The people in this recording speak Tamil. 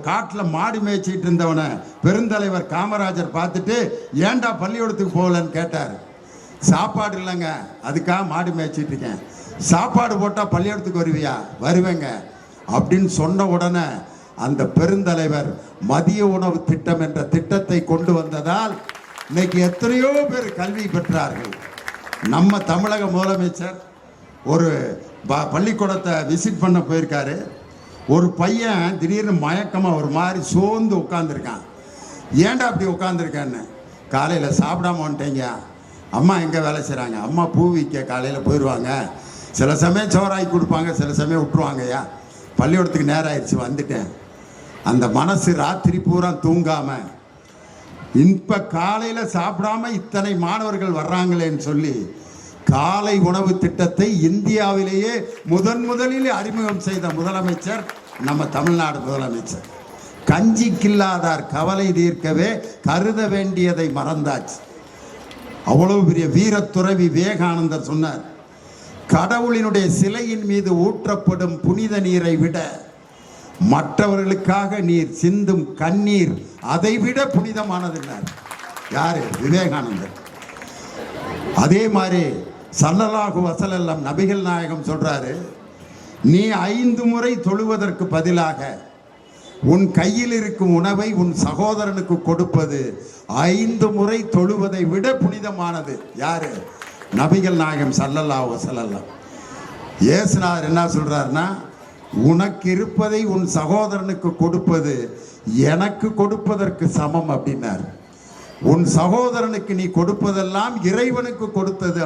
காட்டில் மாடு மேய்ச்சிட்டு இருந்தவனை பெருந்தலைவர் காமராஜர் பார்த்துட்டு ஏன்டா பள்ளிக்கூடத்துக்கு போகலன்னு கேட்டார். சாப்பாடு இல்லைங்க, அதுக்காக மாடு மேய்ச்சிட்டு இருக்கேன். சாப்பாடு போட்டால் பள்ளிக்கூடத்துக்கு வருவியா? வருவேங்க அப்படின்னு சொன்ன உடனே அந்த பெருந்தலைவர் மதிய உணவு திட்டம் என்ற திட்டத்தை கொண்டு வந்ததால் இன்னைக்கு எத்தனையோ பேர் கல்வி பெற்றார்கள். நம்ம தமிழக முதலமைச்சர் ஒரு பள்ளிக்கூடத்தை விசிட் பண்ண போயிருக்காரு. ஒரு பையன் திடீர்னு மயக்கமாக ஒரு மாதிரி சோர்ந்து உட்காந்துருக்கான். ஏன்டா அப்படி உட்காந்துருக்கான்னு, காலையில் சாப்பிடாம வந்துட்டேங்க. அம்மா எங்கே வேலை செய்கிறாங்க? அம்மா பூ விற்க காலையில் போயிடுவாங்க. சில சமயம் சோறாக்கி கொடுப்பாங்க, சில சமயம் விட்டுருவாங்கய்யா. பள்ளிக்கூடத்துக்கு நேரம் ஆயிடுச்சு, வந்துட்டேன். அந்த மனசு ராத்திரி பூரா தூங்காமல் இப்போ காலையில் சாப்பிடாம இத்தனை மாணவர்கள் வர்றாங்களேன்னு சொல்லி காலை உணவு திட்டத்தை இந்தியாவிலேயே முதலில் அறிமுகம் செய்த முதலமைச்சர் நம்ம தமிழ்நாடு முதலமைச்சர். கஞ்சிக்கில்லாதார் கவலை தீர்க்கவே கருத வேண்டியதை மறந்தாச்சு. அவ்வளவு பெரிய வீரத்துறவி விவேகானந்தர் சொன்னார், கடவுளினுடைய சிலையின் மீது ஊற்றப்படும் புனித நீரை விட மற்றவர்களுக்காக நீர் சிந்தும் கண்ணீர் அதை விட புனிதமானதுன்னார். யாரு? விவேகானந்தர். அதே மாதிரி ஸல்லல்லாஹு வஸல்லம் நபிகள் நாயகம் சொல்றாரு, நீ 5 முறை தொழுவதற்கு பதிலாக உன் கையில் இருக்கும் உணவை உன் சகோதரனுக்கு கொடுப்பது 5 முறை தொழுவதை விட புனிதமானது. யாரு? நபிகள் நாயகம் ஸல்லல்லாஹு வஸல்லம். இயேசுநாதர் என்ன சொல்றாருன்னா, உனக்கு இருப்பதை உன் சகோதரனுக்கு கொடுப்பது எனக்கு கொடுப்பதற்கு சமம் அப்படின்னார். உன் சகோதரனுக்கு நீ கொடுப்பதெல்லாம் இறைவனுக்கு கொடுத்தது.